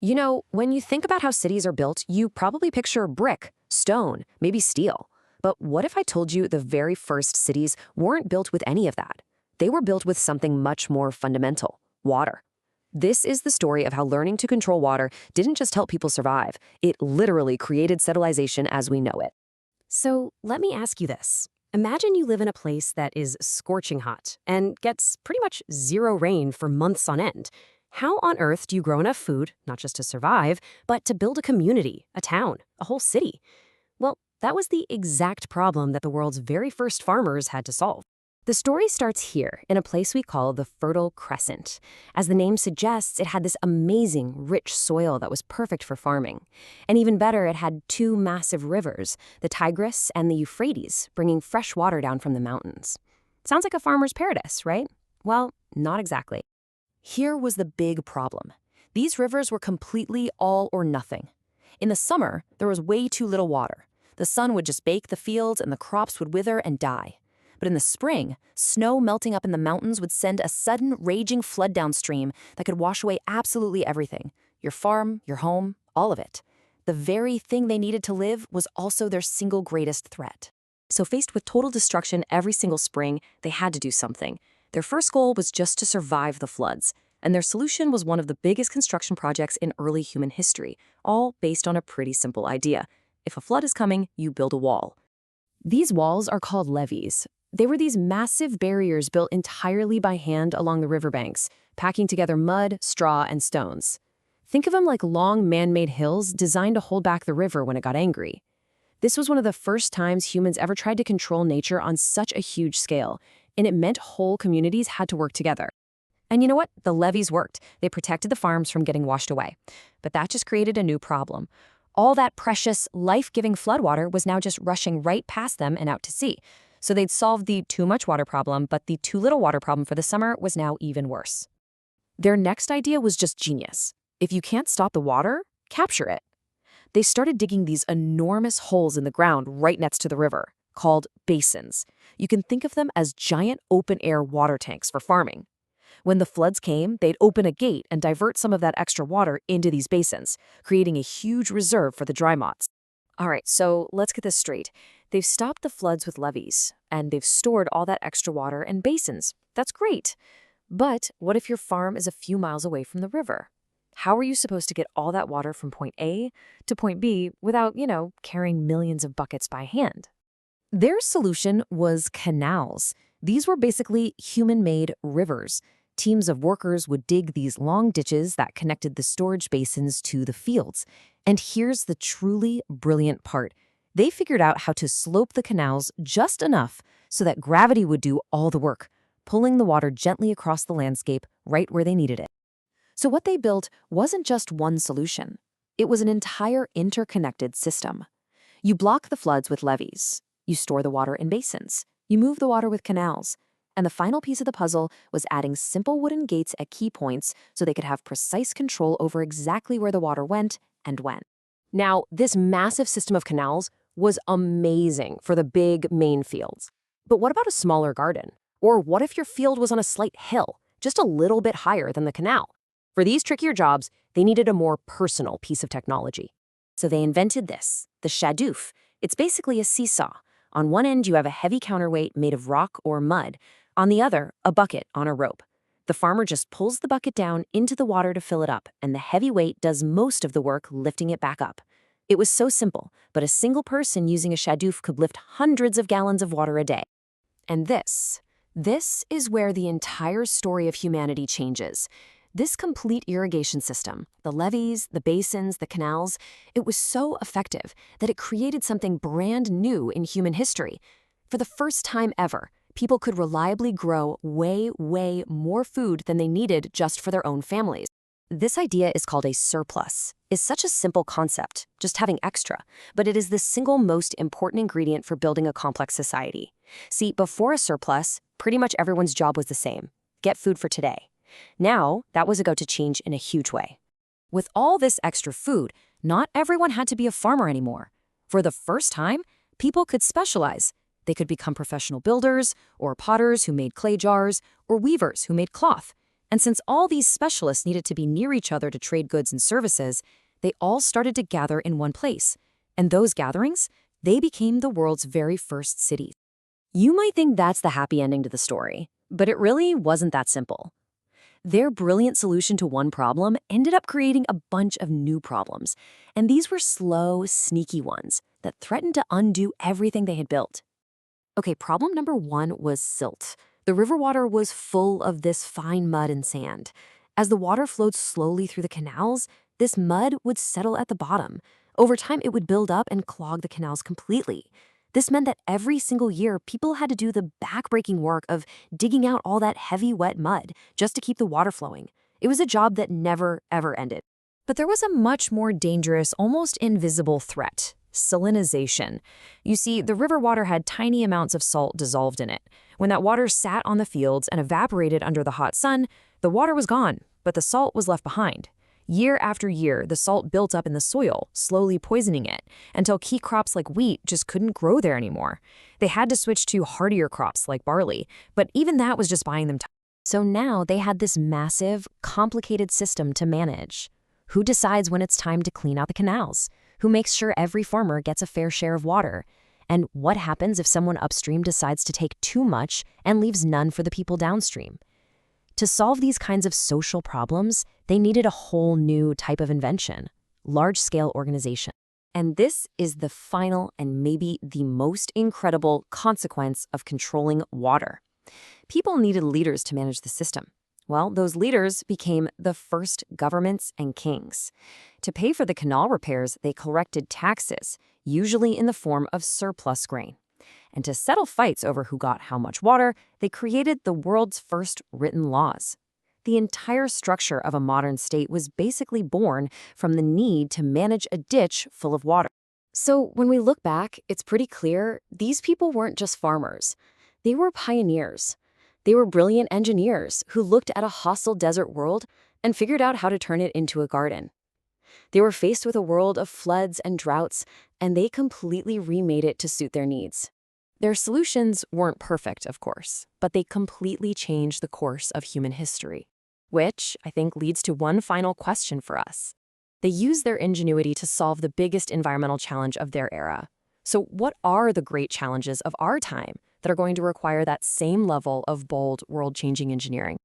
You know, when you think about how cities are built, you probably picture brick, stone, maybe steel. But what if I told you the very first cities weren't built with any of that? They were built with something much more fundamental: water. This is the story of how learning to control water didn't just help people survive, it literally created civilization as we know it. So let me ask you this. Imagine you live in a place that is scorching hot and gets pretty much zero rain for months on end. How on earth do you grow enough food, not just to survive, but to build a community, a town, a whole city? Well, that was the exact problem that the world's very first farmers had to solve. The story starts here, in a place we call the Fertile Crescent. As the name suggests, it had this amazing, rich soil that was perfect for farming. And even better, it had two massive rivers, the Tigris and the Euphrates, bringing fresh water down from the mountains. Sounds like a farmer's paradise, right? Well, not exactly. Here was the big problem. These rivers were completely all or nothing. In the summer, there was way too little water. The sun would just bake the fields and the crops would wither and die. But in the spring, snow melting up in the mountains would send a sudden, raging flood downstream that could wash away absolutely everything: your farm, your home, all of it. The very thing they needed to live was also their single greatest threat. So faced with total destruction every single spring, they had to do something. Their first goal was just to survive the floods, and their solution was one of the biggest construction projects in early human history, all based on a pretty simple idea. If a flood is coming, you build a wall. These walls are called levees. They were these massive barriers built entirely by hand along the riverbanks, packing together mud, straw, and stones. Think of them like long man-made hills designed to hold back the river when it got angry. This was one of the first times humans ever tried to control nature on such a huge scale, and it meant whole communities had to work together. And you know what? The levees worked. They protected the farms from getting washed away. But that just created a new problem. All that precious, life-giving floodwater was now just rushing right past them and out to sea. So they'd solved the too much water problem, but the too little water problem for the summer was now even worse. Their next idea was just genius. If you can't stop the water, capture it. They started digging these enormous holes in the ground right next to the river, called basins. You can think of them as giant open-air water tanks for farming. When the floods came, they'd open a gate and divert some of that extra water into these basins, creating a huge reserve for the dry months. All right, so let's get this straight. They've stopped the floods with levees, and they've stored all that extra water in basins. That's great. But what if your farm is a few miles away from the river? How are you supposed to get all that water from point A to point B without, carrying millions of buckets by hand? Their solution was canals. These were basically human-made rivers. Teams of workers would dig these long ditches that connected the storage basins to the fields. And here's the truly brilliant part. They figured out how to slope the canals just enough so that gravity would do all the work, pulling the water gently across the landscape right where they needed it. So what they built wasn't just one solution. It was an entire interconnected system. You block the floods with levees. You store the water in basins. You move the water with canals. And the final piece of the puzzle was adding simple wooden gates at key points so they could have precise control over exactly where the water went and when. Now, this massive system of canals was amazing for the big main fields. But what about a smaller garden? Or what if your field was on a slight hill, just a little bit higher than the canal? For these trickier jobs, they needed a more personal piece of technology. So they invented this, the shadoof. It's basically a seesaw. On one end, you have a heavy counterweight made of rock or mud. On the other, a bucket on a rope. The farmer just pulls the bucket down into the water to fill it up, and the heavy weight does most of the work lifting it back up. It was so simple, but a single person using a shadoof could lift hundreds of gallons of water a day. And this is where the entire story of humanity changes. This complete irrigation system, the levees, the basins, the canals, it was so effective that it created something brand new in human history. For the first time ever, people could reliably grow way, way more food than they needed just for their own families. This idea is called a surplus. It's such a simple concept, just having extra, but it is the single most important ingredient for building a complex society. See, before a surplus, pretty much everyone's job was the same: get food for today. Now, that was about to change in a huge way. With all this extra food, not everyone had to be a farmer anymore. For the first time, people could specialize. They could become professional builders, or potters who made clay jars, or weavers who made cloth. And since all these specialists needed to be near each other to trade goods and services, they all started to gather in one place. And those gatherings, they became the world's very first cities. You might think that's the happy ending to the story, but it really wasn't that simple. Their brilliant solution to one problem ended up creating a bunch of new problems, and these were slow, sneaky ones that threatened to undo everything they had built. Okay, problem number one was silt. The river water was full of this fine mud and sand. As the water flowed slowly through the canals, this mud would settle at the bottom. Over time, it would build up and clog the canals completely. This meant that every single year, people had to do the backbreaking work of digging out all that heavy, wet mud just to keep the water flowing. It was a job that never, ever ended. But there was a much more dangerous, almost invisible threat: salinization. You see, the river water had tiny amounts of salt dissolved in it. When that water sat on the fields and evaporated under the hot sun, the water was gone, but the salt was left behind. Year after year, the salt built up in the soil, slowly poisoning it, until key crops like wheat just couldn't grow there anymore. They had to switch to hardier crops like barley, but even that was just buying them time. So now they had this massive, complicated system to manage. Who decides when it's time to clean out the canals? Who makes sure every farmer gets a fair share of water? And what happens if someone upstream decides to take too much and leaves none for the people downstream? To solve these kinds of social problems, they needed a whole new type of invention: large-scale organization. And this is the final and maybe the most incredible consequence of controlling water. People needed leaders to manage the system. Well, those leaders became the first governments and kings. To pay for the canal repairs, they collected taxes, usually in the form of surplus grain. And to settle fights over who got how much water, they created the world's first written laws. The entire structure of a modern state was basically born from the need to manage a ditch full of water. So when we look back, it's pretty clear these people weren't just farmers. They were pioneers. They were brilliant engineers who looked at a hostile desert world and figured out how to turn it into a garden. They were faced with a world of floods and droughts, and they completely remade it to suit their needs. Their solutions weren't perfect, of course, but they completely changed the course of human history, which I think leads to one final question for us. They used their ingenuity to solve the biggest environmental challenge of their era. So what are the great challenges of our time that are going to require that same level of bold, world-changing engineering?